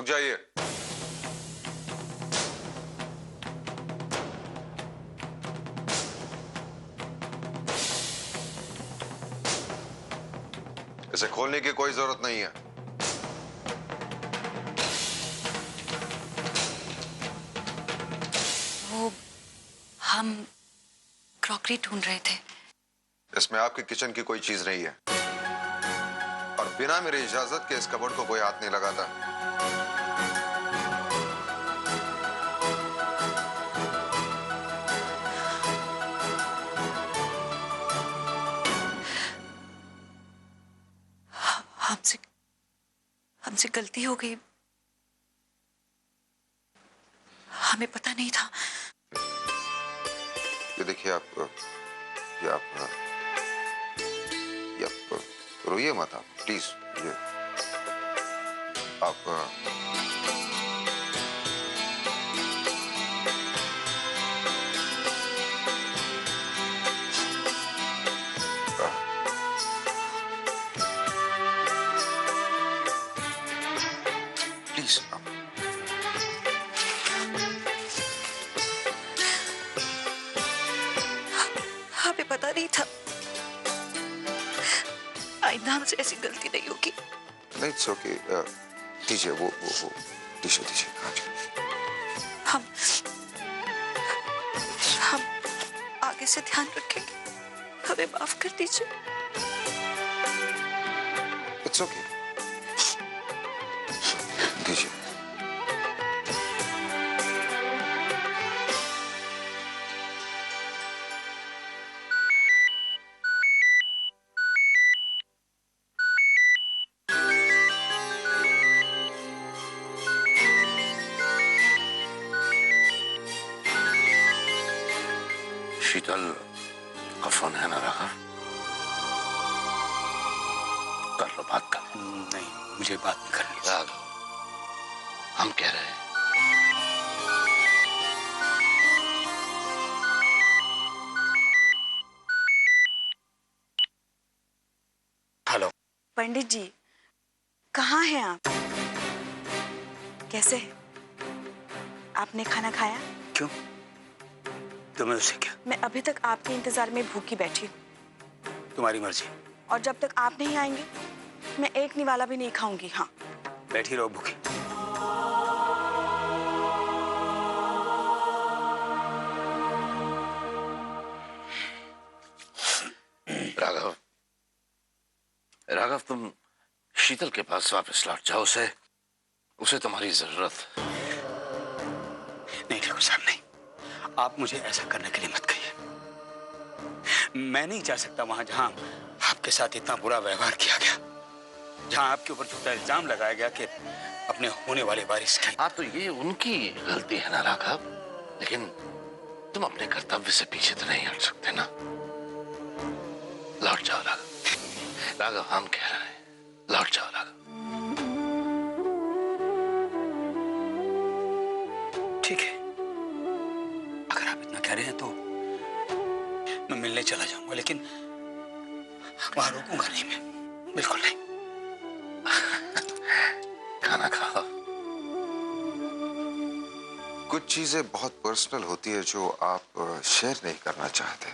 रुक जाइए। इसे खोलने की कोई जरूरत नहीं है। वो हम क्रॉकरी ढूंढ रहे थे। इसमें आपके किचन की कोई चीज नहीं है और बिना मेरी इजाजत के इस कबर्ड को कोई हाथ नहीं लगाता। हमसे हमसे गलती हो गई। हमें पता नहीं था। ये देखिए ये आप रोइए मत, आप प्लीज। ये आप प्लीज हमें पता नहीं था। आइंदा हमसे ऐसी गलती नहीं होगी। नहीं, इट्स ओके। दीजिए वो दीजिए। हाँ जी। हम आगे से ध्यान रखेंगे। हमें माफ कर दीजिए। इट्स ओके, दीजिए। शीतल का फोन है ना राघव? कर लो बात कर। नहीं, मुझे बात नहीं करनी। राघव, हम कह रहे हैं हेलो पंडित जी, कहाँ हैं आप? कैसे हैं? आपने खाना खाया? क्यों? तुम्हें उससे क्या? मैं अभी तक आपके इंतजार में भूखी बैठी हूँ। तुम्हारी मर्जी। और जब तक आप नहीं आएंगे मैं एक निवाला भी नहीं खाऊंगी। हाँ, बैठी रहो भूखी। राघव, तुम शीतल के पास वापस लौट जाओ। उसे तुम्हारी जरूरत। नहीं ठाकुर साहब, नहीं। आप मुझे ऐसा करने के लिए मत कहिए। मैं नहीं जा सकता वहां जहां आपके साथ इतना बुरा व्यवहार किया गया, जहां आपके ऊपर झूठा इल्जाम लगाया गया कि अपने होने वाले वारिस की। हाँ, तो ये उनकी गलती है ना राघव, लेकिन तुम अपने कर्तव्य से पीछे तो नहीं हट सकते ना। लौट जाओ राघव। हम कह रहे हैं लौट जाओ राघव। ठीक है, अगर आप इतना कह रहे हैं तो मैं मिलने चला जाऊंगा, लेकिन वहां रुकूंगा नहीं मैं, बिल्कुल नहीं। खाना खाओ। कुछ चीजें बहुत पर्सनल होती है जो आप शेयर नहीं करना चाहते।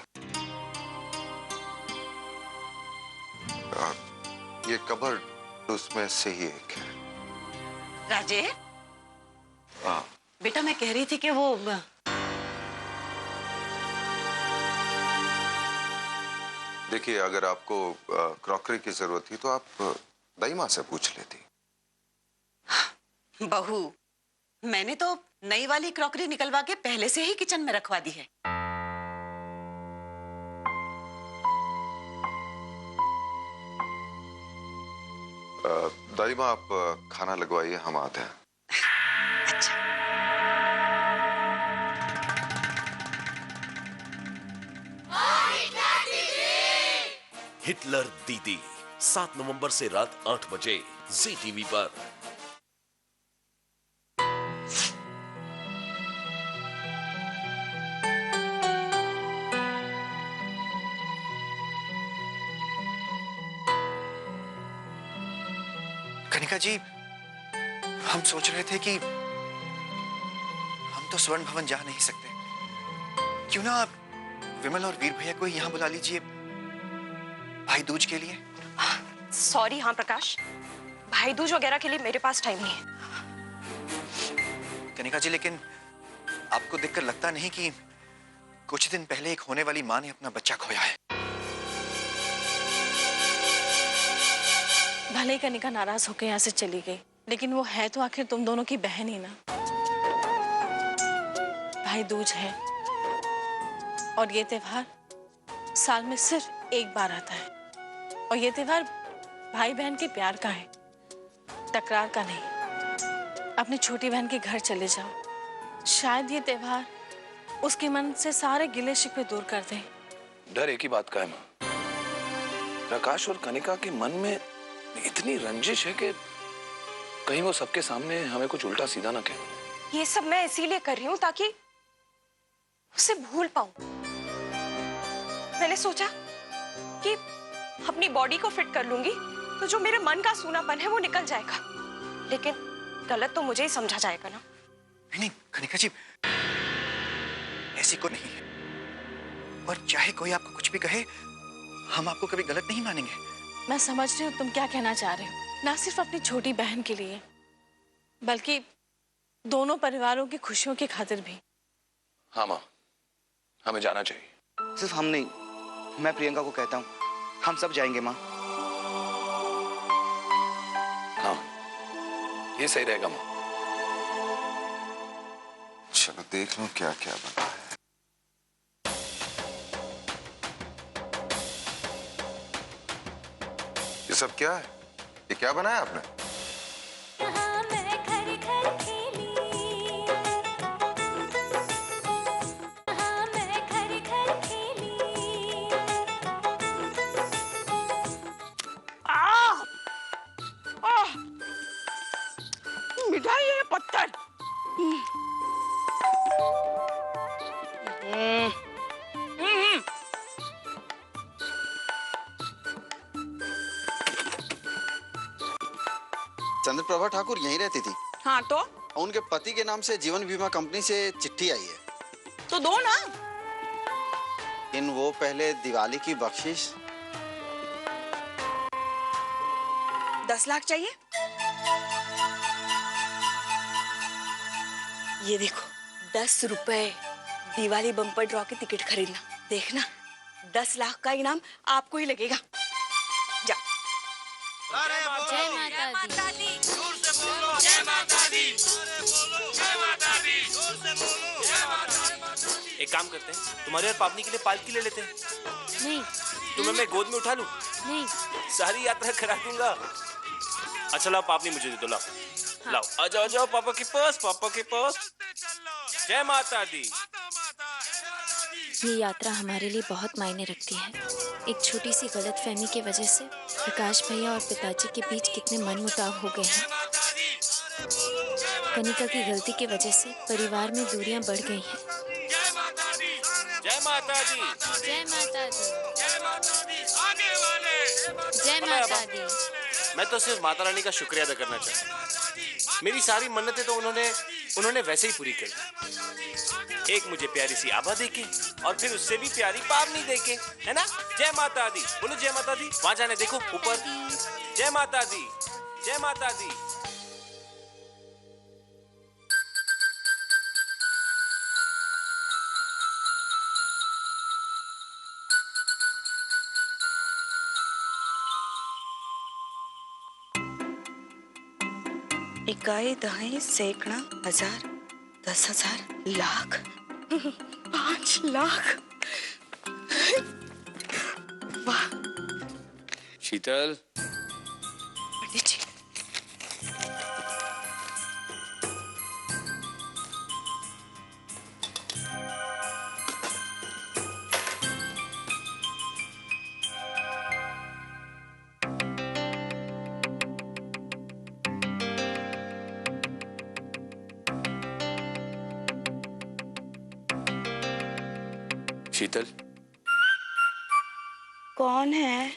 ये कबर्ड उसमें से ही एक है। राजे, हाँ। बेटा मैं कह रही थी कि वो देखिए, अगर आपको क्रॉकरी की जरूरत थी तो आप दाई माँ से पूछ लेती। बहू, मैंने तो नई वाली क्रॉकरी निकलवा के पहले से ही किचन में रखवा दी है। दाई माँ, आप खाना लगवाइए, हम आते हैं। अच्छा। हिटलर दीदी 7 नवंबर से रात 8 बजे जी टीवी पर। कनिका जी, हम सोच रहे थे कि हम तो स्वर्ण भवन जा नहीं सकते, क्यों ना आप विमल और वीर भैया को यहाँ बुला लीजिए भाई दूज के लिए। सॉरी हाँ प्रकाश, भाई दूज वगैरह के लिए मेरे पास टाइम नहीं है। कनिका जी, लेकिन आपको देखकर लगता नहीं कि कुछ दिन पहले एक होने वाली माँ ने अपना बच्चा खोया है? भले ही कनिका नाराज होकर यहाँ से चली गई, लेकिन वो है तो आखिर तुम दोनों की बहन ही ना। भाई दूज है और ये त्योहार साल में सिर्फ एक बार आता है, और ये त्योहार भाई बहन के प्यार का है, तकरार का नहीं। अपनी छोटी बहन के घर चले जाओ, शायद ये त्योहार उसके मन से सारे गिले शिकवे दूर कर दे। डर एक ही बात का है माँ, प्रकाश और कनिका के मन में इतनी रंजिश है कि कहीं वो सबके सामने हमें कुछ उल्टा सीधा ना कहे। ये सब मैं इसीलिए कर रही हूँ ताकि उसे भूल पाऊं। मैंने सोचा कि अपनी बॉडी को फिट कर लूंगी तो जो मेरे मन का सूनापन है वो निकल जाएगा, लेकिन गलत तो मुझे ही समझा जाएगा ना। नहीं नहीं कनिका जी, ऐसी को नहीं है, और चाहे कोई आपको कुछ भी कहे हम आपको कभी गलत नहीं मानेंगे। मैं समझ रही हूँ तुम क्या कहना चाह रहे हो, ना सिर्फ अपनी छोटी बहन के लिए बल्कि दोनों परिवारों की खुशियों की खातिर भी। हाँ माँ, हमें जाना चाहिए। सिर्फ हम नहीं, मैं प्रियंका को कहता हूँ हम सब जाएंगे माँ। हाँ, ये सही रहेगा माँ। चलो देख लो क्या क्या बना है। ये सब क्या है? ये क्या बनाया आपने? मिठाई है पत्थर। चंद्रप्रभा ठाकुर यहीं रहती थी। हाँ तो उनके पति के नाम से जीवन बीमा कंपनी से चिट्ठी आई है। तो दो ना। इन वो पहले दिवाली की बख्शिश 10 लाख चाहिए? ये देखो 10 रुपए, दिवाली बम्पर ड्रॉ की टिकट खरीदना, देखना 10 लाख का इनाम आपको ही लगेगा। जा। जय माता दी। जोर से बोलो जय माता दी। जय माता दी। जोर से बोलो जय माता दी। एक काम करते हैं, तुम्हारे और पापनी के लिए पालकी ले लेते हैं। नहीं। तुम्हें मैं गोद में उठा लूं? नहीं। सारी यात्रा करा दूंगा। अच्छा लाओ पापनी मुझे दे दो, लाओ। हाँ। लाओ आ जाओ जाओ पापा के पास, पापा के पास। जय माता दी। ये यात्रा हमारे लिए बहुत मायने रखती है। एक छोटी सी गलतफहमी की वजह से प्रकाश भैया और पिताजी के बीच कितने मनमुटाव हो गए हैं। कनिका की गलती की वजह से परिवार में दूरियां बढ़ गई हैं। जय माता दी। जय माता दी। जय माता दी। जय माता दी। आगे वाले। जय माता दी। मैं तो सिर्फ माता रानी का शुक्रिया अदा करना चाहता हूँ। मेरी सारी मन्नतें तो उन्होंने वैसे ही पूरी कर दी। एक मुझे प्यारी सी आभा देके और फिर उससे भी प्यारी पावनी देके, है ना? जय माता दी। बोलो जय माता दी। वहां जाने देखो ऊपर। जय माता दी। जय माता दी। इकाई, दहाई, सैकड़ा, 1000, 10,000, लाख, 5 लाख। वाह शीतल, पंडित जी। शीतल, कौन है?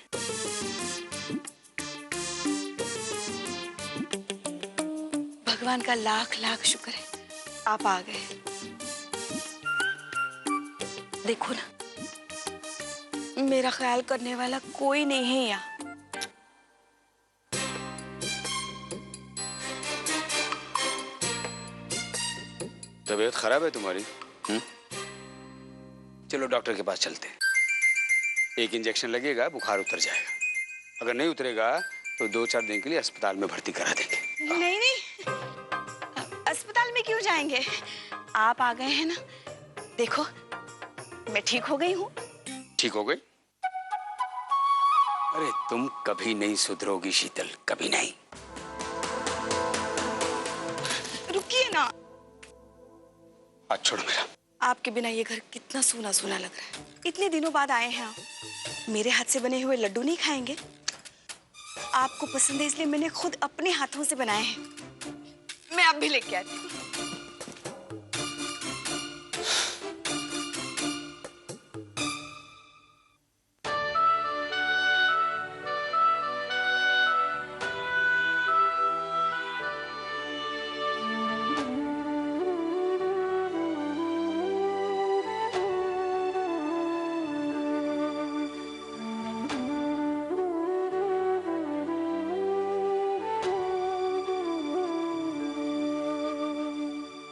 भगवान का लाख लाख शुक्र है आप आ गए। देखो ना, मेरा ख्याल करने वाला कोई नहीं है यहाँ। तबीयत खराब है तुम्हारी? चलो डॉक्टर के पास चलते हैं। एक इंजेक्शन लगेगा, बुखार उतर जाएगा। अगर नहीं उतरेगा तो 2-4 दिन के लिए अस्पताल में भर्ती करा देंगे। नहीं नहीं, अस्पताल में क्यों जाएंगे? आप आ गए हैं ना। देखो, मैं ठीक हो गई हूँ। ठीक हो गई? अरे तुम कभी नहीं सुधरोगी शीतल, कभी नहीं। रुकिए ना। हाथ छोड़ो मेरा। आपके बिना ये घर कितना सूना सूना लग रहा है। इतने दिनों बाद आए हैं आप। मेरे हाथ से बने हुए लड्डू नहीं खाएंगे? आपको पसंद है इसलिए मैंने खुद अपने हाथों से बनाए हैं। मैं अब भी लेके आती हूँ।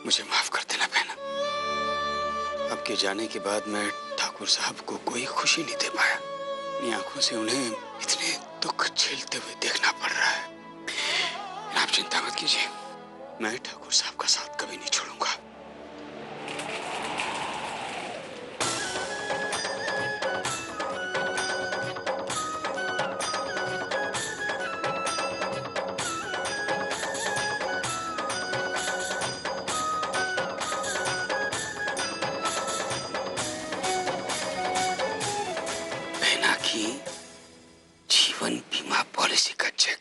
मुझे माफ कर देना बहना। आपके जाने के बाद मैं ठाकुर साहब को कोई खुशी नहीं दे पाया। अपनी आंखों से उन्हें इतने दुख झेलते हुए देखना पड़ रहा है। आप चिंता मत कीजिए, मैं ठाकुर साहब का साथ कभी नहीं छोड़ूंगा। जीवन बीमा पॉलिसी का चेक।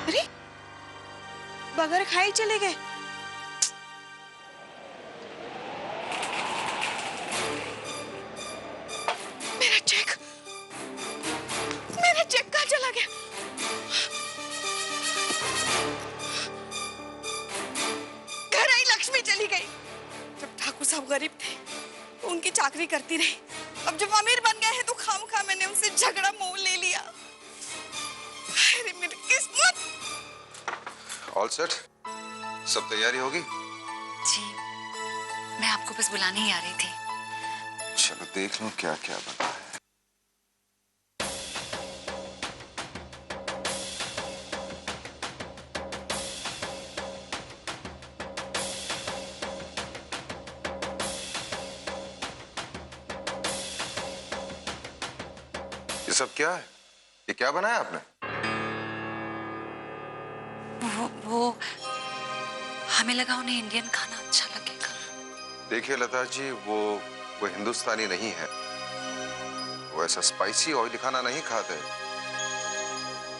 अरे, बगैर खाए चले गए। चेक कहाँ चला गया? घर आई लक्ष्मी चली गई। जब ठाकुर साहब गरीब थे तो उनकी चाकरी करती रही। अब जब अमीर बन गए हैं तो खामखा मैंने उनसे झगड़ा मोल ले लिया। अरे मेरी किस्मत। All set? सब तैयारी होगी? जी, मैं आपको बस बुलाने ही आ रही थी। चलो देख लो क्या क्या बना है। ये सब क्या है? ये क्या बनाया आपने? वो हमें लगा उन्हें इंडियन खाना अच्छा लगेगा। देखिए लता जी, वो हिंदुस्तानी नहीं है। वो ऐसा स्पाइसी ऑयली खाना नहीं खाते।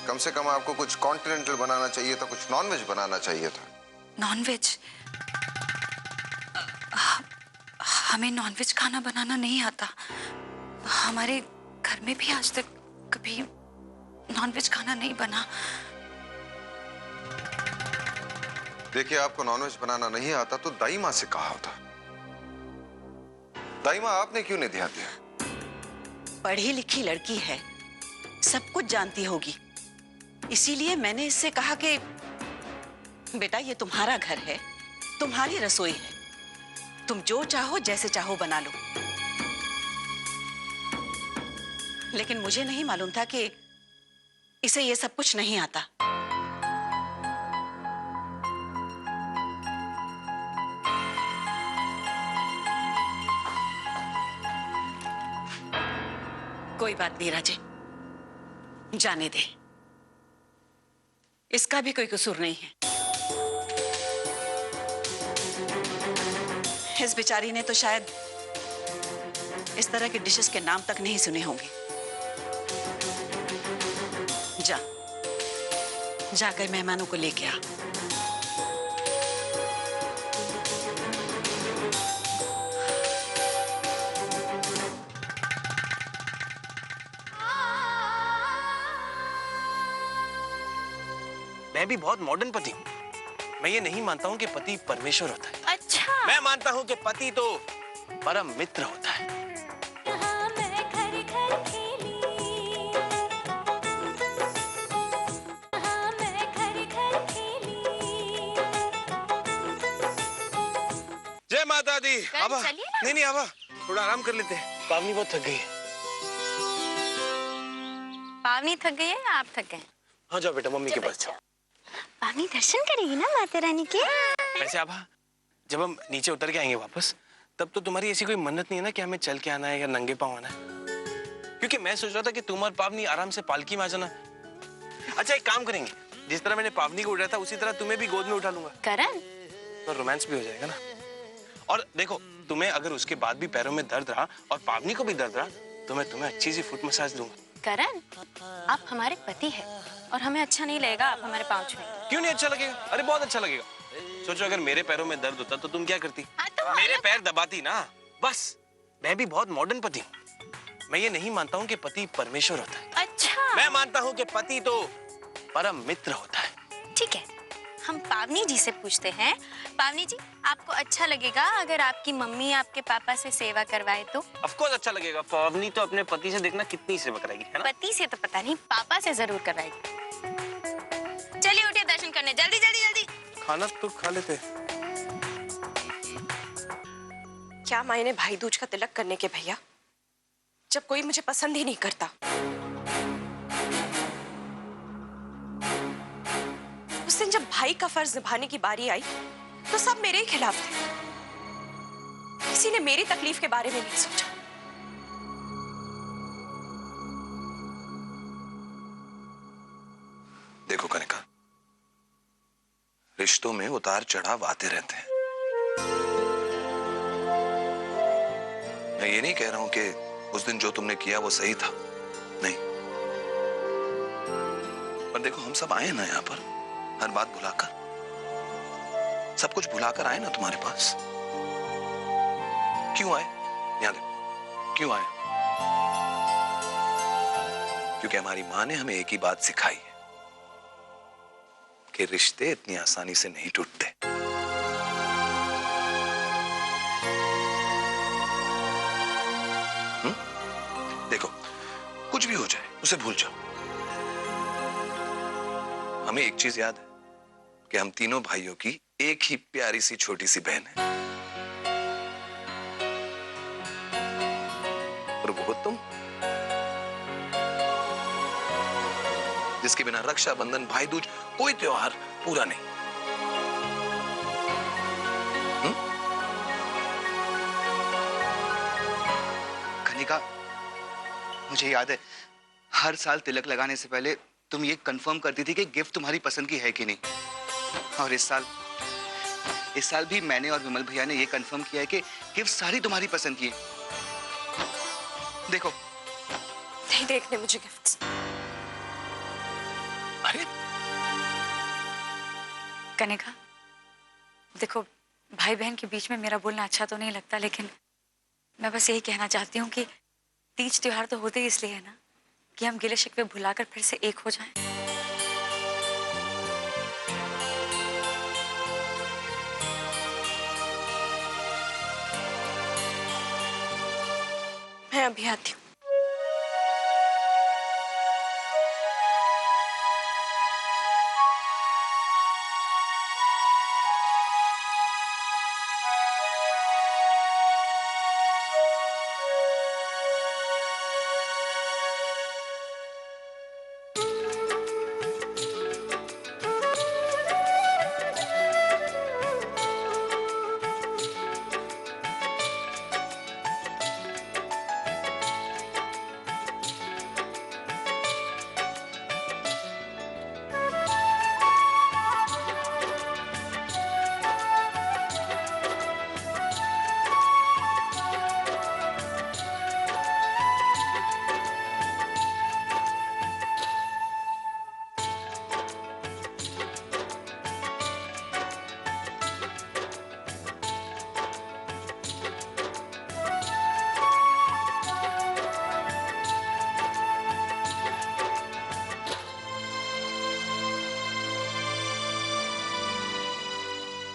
कम से कम आपको कुछ कॉन्टिनेंटल बनाना चाहिए था, कुछ नॉनवेज बनाना चाहिए था। नॉनवेज? हमें नॉनवेज खाना बनाना नहीं आता। हमारे घर में भी आज तक कभी नॉनवेज खाना नहीं बना। देखिए, आपको नॉनवेज बनाना नहीं आता तो दाई माँ से कहा होता। दाई माँ आपने क्यों नहीं ध्यान दिया? पढ़ी लिखी लड़की है, सब कुछ जानती होगी। इसीलिए मैंने इससे कहा कि बेटा ये तुम्हारा घर है, तुम्हारी रसोई है, तुम जो चाहो जैसे चाहो बना लो। लेकिन मुझे नहीं मालूम था कि इसे ये सब कुछ नहीं आता। कोई बात नहीं राजे, जाने दे। इसका भी कोई कसूर नहीं है। इस बेचारी ने तो शायद इस तरह के डिशेस के नाम तक नहीं सुने होंगे। जा, जाकर मेहमानों को लेके आ। मैं भी बहुत मॉडर्न पति हूँ। मैं ये नहीं मानता हूँ कि पति परमेश्वर होता है। अच्छा, मैं मानता हूँ कि पति तो परम मित्र होता है। जय माता दी। आवा, नहीं आवा, थोड़ा आराम कर लेते हैं। पावनी बहुत थक गई है। पावनी थक गई है या आप थक गए? हाँ जाओ बेटा, मम्मी के पास जाओ। पावनी दर्शन करेगी ना माता रानी के। वैसे आभा, जब हम नीचे उतर के आएंगे वापस, तब तो तुम्हारी ऐसी कोई मन्नत नहीं है ना कि हमें चल के आना है या नंगे पाँव आना है? क्योंकि मैं सोच रहा था कि तुम और पावनी आराम से पालकी में आ जाना। अच्छा एक काम करेंगे, जिस तरह मैंने पावनी को उठाया था उसी तरह तुम्हें भी गोद में उठा लूंगा। करण, तो रोमांस भी हो जाएगा ना। और देखो, तुम्हें अगर उसके बाद भी पैरों में दर्द रहा और पावनी को भी दर्द रहा तो मैं तुम्हें अच्छी सी फुट मसाज दूंगा। करण, आप हमारे पति हैं और हमें अच्छा नहीं लगेगा आप हमारे पाँव छुएंगे। क्यों नहीं अच्छा लगेगा? अरे बहुत अच्छा लगेगा। सोचो अगर मेरे पैरों में दर्द होता तो तुम क्या करती? मेरे पैर दबाती ना। बस, मैं भी बहुत मॉडर्न पति हूँ। मैं ये नहीं मानता हूँ कि पति परमेश्वर होता है। अच्छा, मैं मानता हूँ कि पति तो परम मित्र होता है। ठीक है, हम पावनी जी से पूछते हैं। पावनी जी, आपको अच्छा लगेगा अगर आपकी मम्मी आपके पापा से सेवा करवाए तो? ऑफ कोर्स अच्छा लगेगा। पावनी तो अपने पति से देखना कितनी सेवा कराएगी, है ना? पति से तो पता नहीं, पापा से जरूर करवाएगी। चलिए उठिए दर्शन करने, जल्दी जल्दी जल्दी। खाना तो खा लेते। क्या मायने भाई दूज का तिलक करने के भैया, जब कोई मुझे पसंद ही नहीं करता। उस दिन जब भाई का फर्ज निभाने की बारी आई तो सब मेरे ही खिलाफ थे। किसी ने मेरी तकलीफ के बारे में नहीं सोचा। देखो कनिका, रिश्तों में उतार चढ़ाव आते रहते हैं। मैं ये नहीं कह रहा हूं कि उस दिन जो तुमने किया वो सही था, नहीं। पर देखो, हम सब आए ना यहाँ पर हर बात भुलाकर, सब कुछ भुलाकर आए ना तुम्हारे पास। क्यों आए? यहाँ देखो, क्यों आए? क्योंकि हमारी माँ ने हमें एक ही बात सिखाई है कि रिश्ते इतनी आसानी से नहीं टूटते। देखो, कुछ भी हो जाए उसे भूल जाओ। हमें एक चीज याद है कि हम तीनों भाइयों की एक ही प्यारी सी छोटी सी बहन है, और वो तुम, जिसके बिना रक्षाबंधन, भाई दूज, कोई त्योहार पूरा नहीं। कनिका, मुझे याद है हर साल तिलक लगाने से पहले तुम ये कंफर्म करती थी कि गिफ्ट तुम्हारी पसंद की है कि नहीं। और इस साल भी मैंने और विमल भैया ने ये कंफर्म किया है कि गिफ्ट सारी तुम्हारी पसंद की है। देखो, नहीं देखने मुझे गिफ्ट्स। अरे कनिका, देखो, भाई बहन के बीच में मेरा बोलना अच्छा तो नहीं लगता, लेकिन मैं बस यही कहना चाहती हूँ कि तीज त्योहार तो होते ही इसलिए है ना कि हम गिले शिकवे भुलाकर फिर से एक हो जाएं। मैं अभी आती हूँ।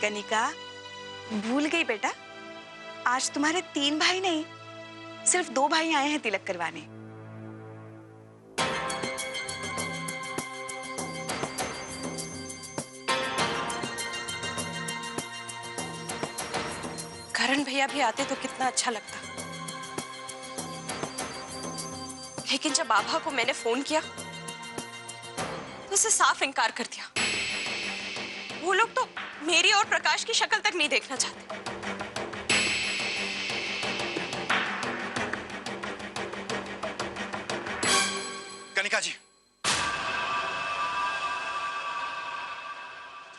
कनिका, भूल गई बेटा, आज तुम्हारे 3 भाई नहीं, सिर्फ 2 भाई आए हैं तिलक करवाने। करण भैया भी आते तो कितना अच्छा लगता, लेकिन जब आभा को मैंने फोन किया तो उसे साफ इनकार कर दिया। वो लोग तो मेरी और प्रकाश की शक्ल तक नहीं देखना चाहते। कनिका जी,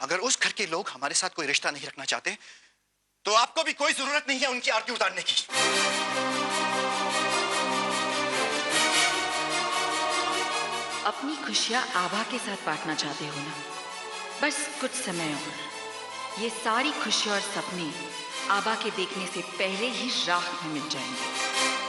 अगर उस घर के लोग हमारे साथ कोई रिश्ता नहीं रखना चाहते तो आपको भी कोई जरूरत नहीं है उनकी आरती उतारने की। अपनी खुशियां आभा के साथ बांटना चाहते हो ना? बस कुछ समय और ये सारी खुशियां और सपने आभा के देखने से पहले ही राख में मिल जाएंगे।